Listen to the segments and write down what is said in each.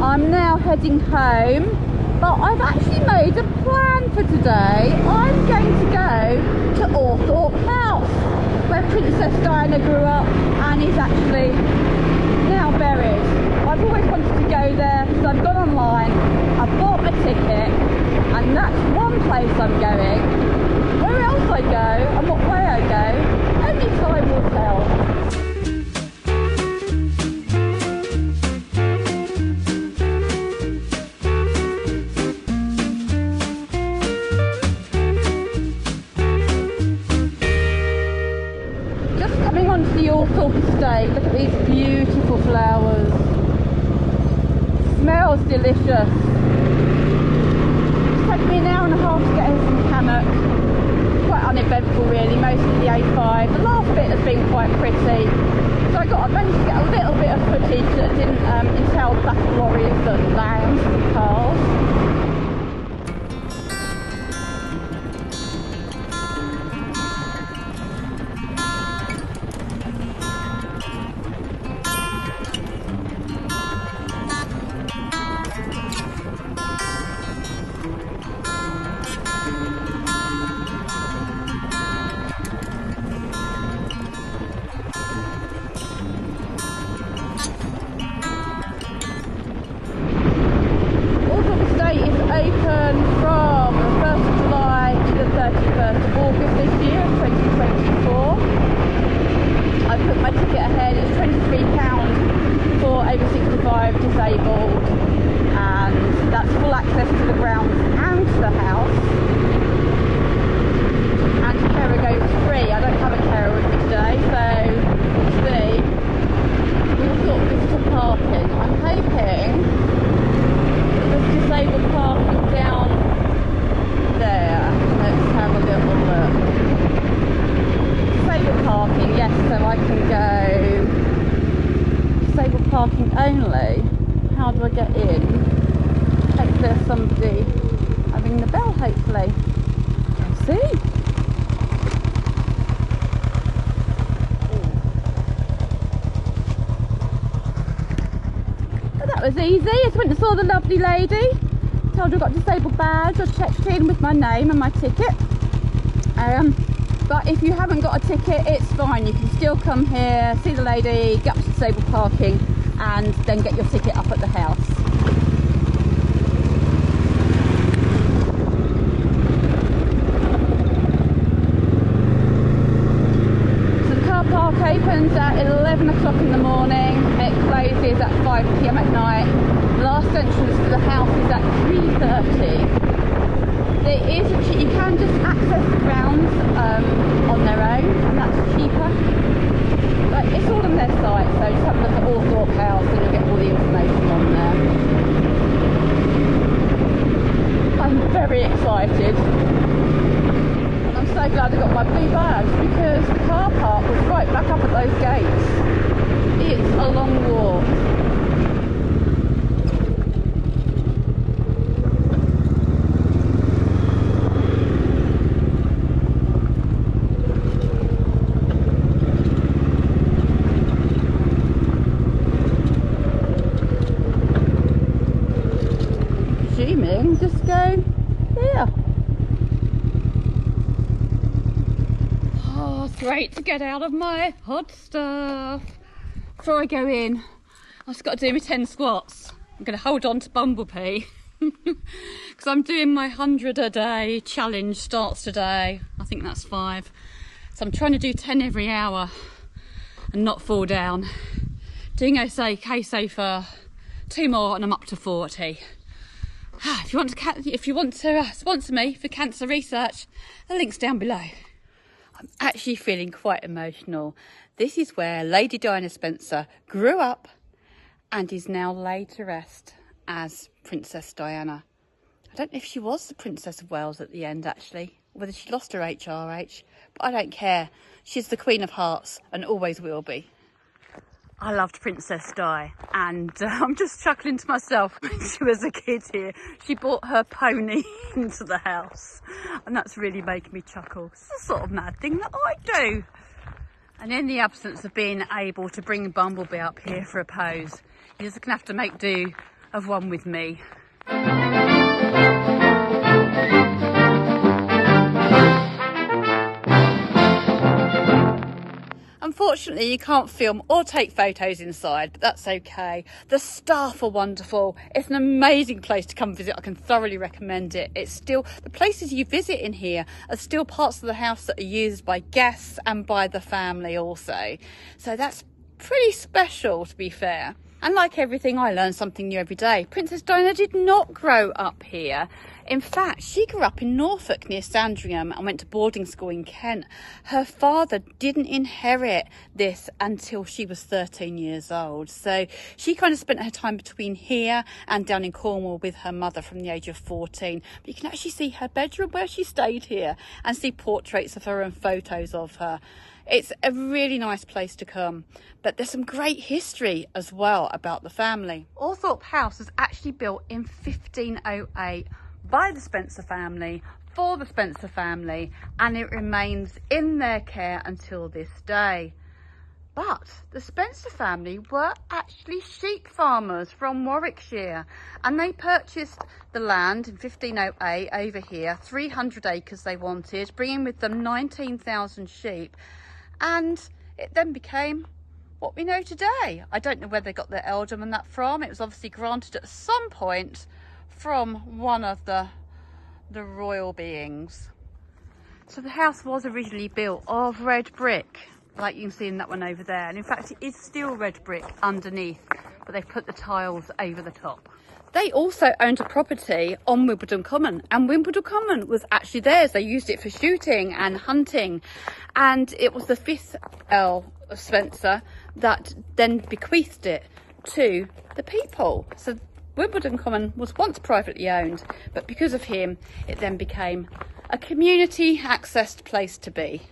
I'm now heading home, but I've actually made a plan for today. I'm going to go to Althorp House, where Princess Diana grew up and is actually now buried. I've always wanted to go there, so I've gone online, I've bought my ticket, and that's one place I'm going. Where else I go and what way I go, only time will tell. The Althorp estate, look at these beautiful flowers, smells delicious. It's taken me an hour and a half to get here from Cannock. Quite uneventful really, mostly the A5. The last bit has been quite pretty, so I managed to get a little bit of footage that didn't entail black lorries and vans and cars. Open from the 1st of July to the 31st of August this year, 2024. I put my ticket ahead, it's £23 for over 65 disabled, and that's full access to the grounds and to the house. And carer goes free. I don't have a carer with me today, so we'll see. We've got visitor parking. I'm hoping disabled parking down there. Let's have a little look. Disabled parking, yes, so I can go disabled parking only. How do I get in? Hopefully there's somebody having the bell, hopefully. Let's see. That was easy. I just went and saw the lovely lady, told her I got a disabled badge. I checked in with my name and my ticket. But if you haven't got a ticket, it's fine. You can still come here, see the lady, get up to disabled parking, and then get your ticket up at the house. So the car park opens at 11 o'clock in the morning. It closes at 5 PM at night. The last entrance to the house is at 3:30. You can just access the grounds on their own, and that's cheaper. But it's all on their site, so just have a look at Althorp House and you'll get all the information on there. I'm very excited. And I'm so glad I got my blue badge, because the car park was right back up at those gates. It's a long walk. Presuming just go here. Oh, it's great to get out of my hot stuff. Before I go in, I've just got to do my 10 squats. I'm going to hold on to Bumblebee because I'm doing my 100 a day challenge. Starts today. I think that's 5. So I'm trying to do 10 every hour and not fall down. Doing okay so far. 2 more and I'm up to 40. If you want to sponsor me for cancer research, the link's down below. I'm actually feeling quite emotional. This is where Lady Diana Spencer grew up and is now laid to rest as Princess Diana. I don't know if she was the Princess of Wales at the end, actually, whether she lost her HRH, but I don't care. She's the Queen of Hearts and always will be. I loved Princess Di, and I'm just chuckling to myself when she was a kid here. She brought her pony into the house, and that's really making me chuckle. It's the sort of mad thing that I do. And in the absence of being able to bring Bumblebee up here for a pose, you're just going to have to make do of one with me. Unfortunately, you can't film or take photos inside, but that's okay. The staff are wonderful. It's an amazing place to come visit. I can thoroughly recommend it. It's still, the places you visit in here are still parts of the house that are used by guests and by the family also. So that's pretty special, to be fair. And like everything, I learn something new every day. Princess Diana did not grow up here. In fact, she grew up in Norfolk near Sandringham and went to boarding school in Kent. Her father didn't inherit this until she was 13 years old. So she kind of spent her time between here and down in Cornwall with her mother from the age of 14. But you can actually see her bedroom where she stayed here and see portraits of her and photos of her. It's a really nice place to come, but there's some great history as well about the family. Althorp House was actually built in 1508 by the Spencer family, for the Spencer family, and it remains in their care until this day. But the Spencer family were actually sheep farmers from Warwickshire, and they purchased the land in 1508 over here, 300 acres they wanted, bringing with them 19,000 sheep. And it then became what we know today. I don't know where they got their ealdom that from. It was obviously granted at some point from one of the royal beings. So the house was originally built of red brick, like you can see in that one over there. And in fact, it is still red brick underneath, but they've put the tiles over the top. They also owned a property on Wimbledon Common, and Wimbledon Common was actually theirs. They used it for shooting and hunting, and it was the 5th Earl of Spencer that then bequeathed it to the people. So Wimbledon Common was once privately owned, but because of him, it then became a community accessed place to be.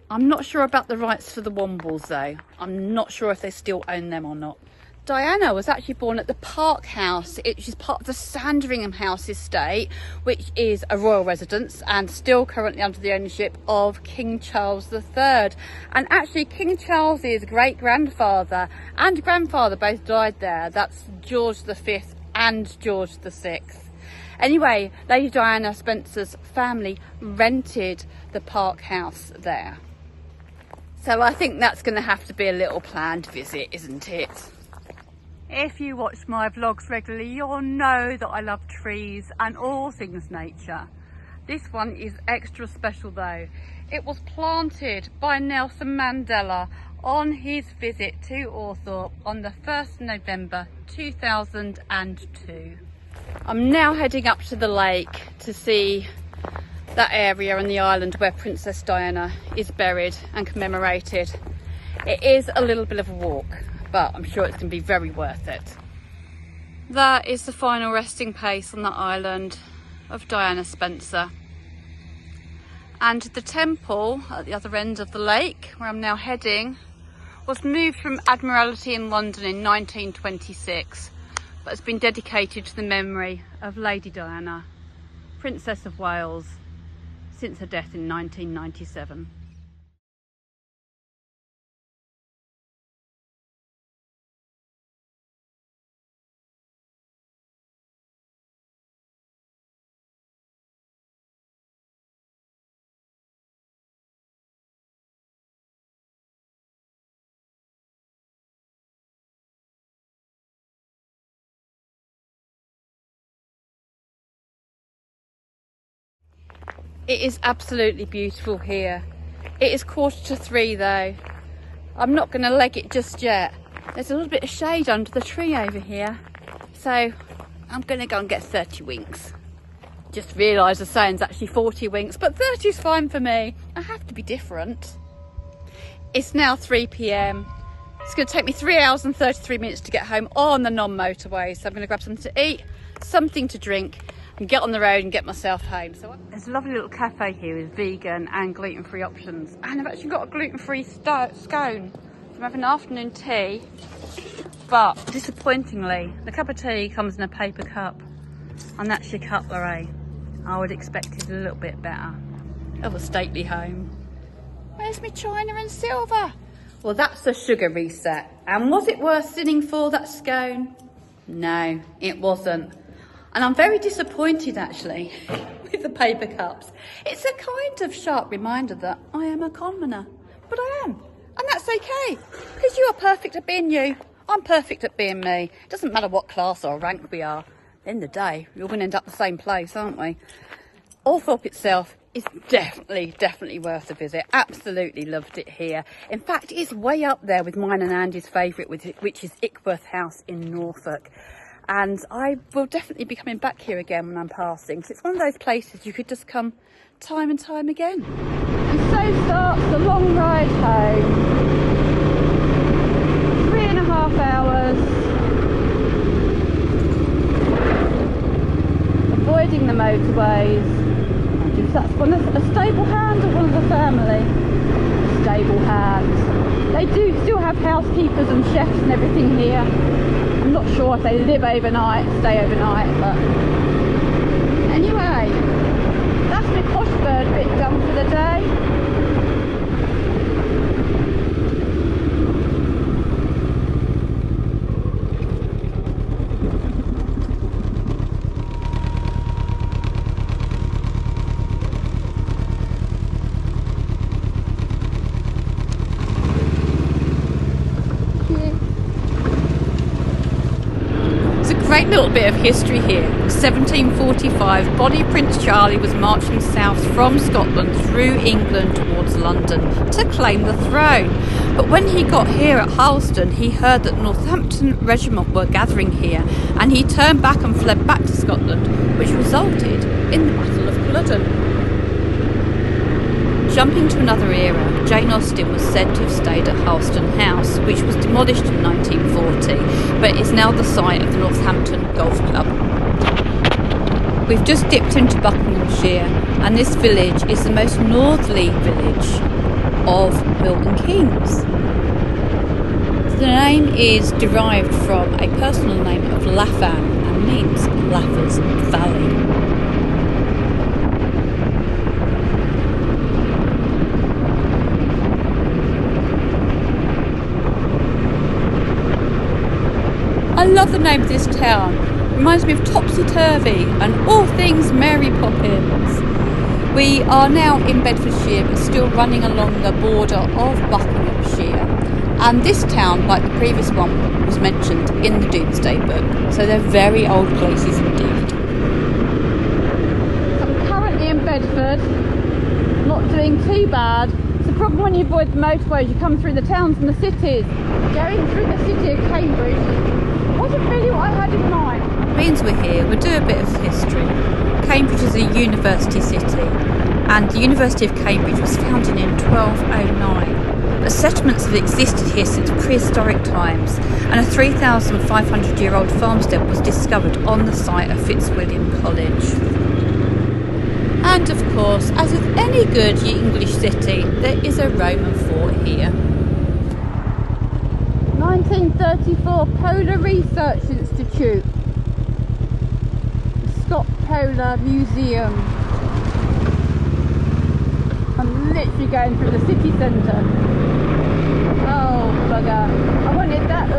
I'm not sure about the rights for the Wombles though. I'm not sure if they still own them or not. Diana was actually born at the Park House, which is part of the Sandringham House estate, which is a royal residence and still currently under the ownership of King Charles III. And actually King Charles's great-grandfather and grandfather both died there. That's George V and George VI. Anyway, Lady Diana Spencer's family rented the Park House there. So I think that's going to have to be a little planned visit, isn't it? If you watch my vlogs regularly, you'll know that I love trees and all things nature. This one is extra special though. It was planted by Nelson Mandela on his visit to Althorp on the 1st November 2002. I'm now heading up to the lake to see that area on the island where Princess Diana is buried and commemorated. It is a little bit of a walk, but I'm sure it's going to be very worth it. That is the final resting place on the island of Diana Spencer. And the temple at the other end of the lake, where I'm now heading, was moved from Admiralty in London in 1926, but has been dedicated to the memory of Lady Diana, Princess of Wales, since her death in 1997. It is absolutely beautiful here. It is 2:45 though. I'm not going to leg it just yet. There's a little bit of shade under the tree over here. So I'm going to go and get 30 winks. Just realised the saying's actually 40 winks, but 30 is fine for me. I have to be different. It's now 3 p.m. It's going to take me 3 hours and 33 minutes to get home on the non-motorway. So I'm going to grab something to eat, something to drink, and get on the road and get myself home. So there's a lovely little cafe here with vegan and gluten-free options, and I've actually got a gluten-free scone. So I'm having afternoon tea, but disappointingly the cup of tea comes in a paper cup, and that's your cutlery. I would expect it a little bit better. Of a stately home. Where's my china and silver? Well, that's a sugar reset. And was it worth sinning for, that scone? No, it wasn't. And I'm very disappointed actually with the paper cups. It's a kind of sharp reminder that I am a commoner, but I am. And that's okay, because you are perfect at being you. I'm perfect at being me. It doesn't matter what class or rank we are. At the end of the day, we're going to end up the same place, aren't we? Althorp itself is definitely worth a visit. Absolutely loved it here. In fact, it's way up there with mine and Andy's favourite, which is Upper House in Norfolk. And I will definitely be coming back here again when I'm passing, because it's one of those places you could just come time and time again. And so starts the long ride home. 3.5 hours. Avoiding the motorways. That's a stable hand or one of the family. Stable hand. They do still have housekeepers and chefs and everything here. I'm not sure if they live overnight, stay overnight, but anyway, that's my posh bird bit done for the day. Great little bit of history here. 1745, Bonnie Prince Charlie was marching south from Scotland through England towards London to claim the throne. But when he got here at Harlestone, he heard that Northampton regiment were gathering here, and he turned back and fled back to Scotland, which resulted in the Battle of Culloden. Jumping to another era, Jane Austen was said to have stayed at Harlestone House, which was demolished in 1940, but is now the site of the Northampton Golf Club. We've just dipped into Buckinghamshire, and this village is the most northerly village of Milton Keynes. The name is derived from a personal name of Lavendon and means Laver's Valley. I love the name of this town. It reminds me of Topsy-Turvey and all things Mary Poppins. We are now in Bedfordshire, but still running along the border of Buckinghamshire. And this town, like the previous one, was mentioned in the Domesday Book. So they're very old places indeed. I'm currently in Bedford, not doing too bad. It's a problem when you avoid the motorways, you come through the towns and the cities. Going through the city of Cambridge wasn't really what I had in mind. Means we're here, we'll do a bit of history. Cambridge is a university city, and the University of Cambridge was founded in 1209. But settlements have existed here since prehistoric times, and a 3,500-year-old farmstead was discovered on the site of Fitzwilliam College. And of course, as with any good English city, there is a Roman fort here. 1934 Polar Research Institute, the Scott Polar Museum. I'm literally going through the city centre. Oh bugger, I wanted that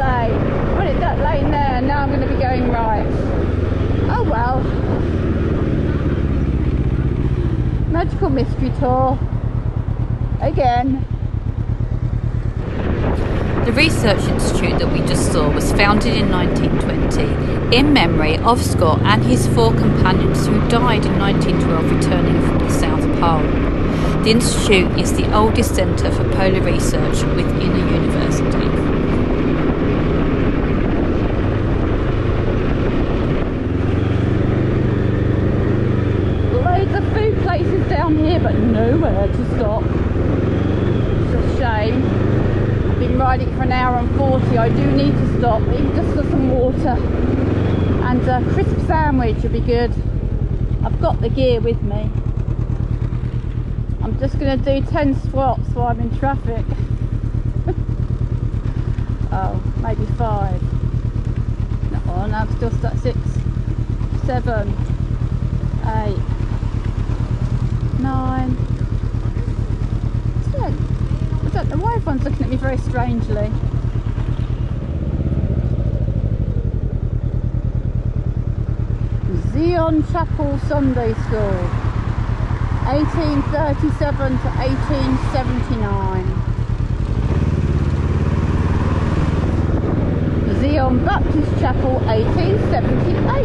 lane there, now I'm going to be going right. Oh well. Magical Mystery Tour again. The research institute that we just saw was founded in 1920 in memory of Scott and his 4 companions who died in 1912 returning from the South Pole. The institute is the oldest centre for polar research within a university. Loads of food places down here, but nowhere to stop. It's a shame. Been riding for an hour and 40. I do need to stop, even just for some water, and a crisp sandwich would be good. I've got the gear with me. I'm just going to do 10 squats while I'm in traffic. Oh, maybe 5. Oh no, I'm still stuck. 6, 7, 8, 9, 10. I don't know why everyone's looking at me very strangely. Zion Chapel Sunday School, 1837 to 1879. Zion Baptist Chapel, 1878.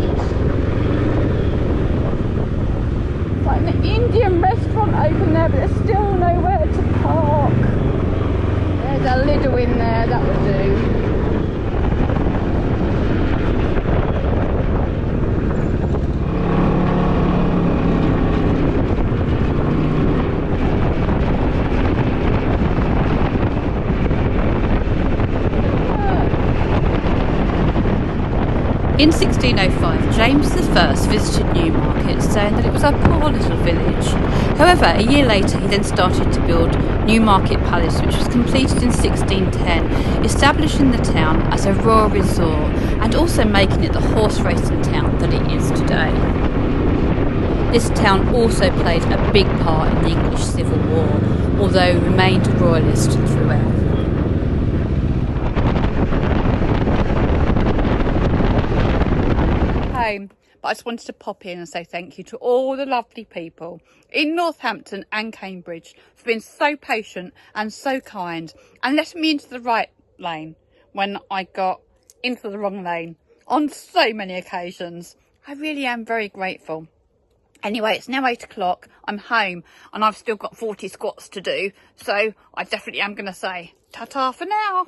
It's like an Indian restaurant open there, but there's still nowhere to park. There's a Lidl in there, that would do. In 1605, James I visited Newmarket, saying that it was a poor little village. However, a year later he then started to build Newmarket Palace, which was completed in 1610, establishing the town as a royal resort and also making it the horse racing town that it is today. This town also played a big part in the English Civil War, although remained royalist throughout. But I just wanted to pop in and say thank you to all the lovely people in Northampton and Cambridge for being so patient and so kind and letting me into the right lane when I got into the wrong lane on so many occasions. I really am very grateful. Anyway, it's now 8 o'clock, I'm home and I've still got 40 squats to do, so I definitely am going to say ta-ta for now.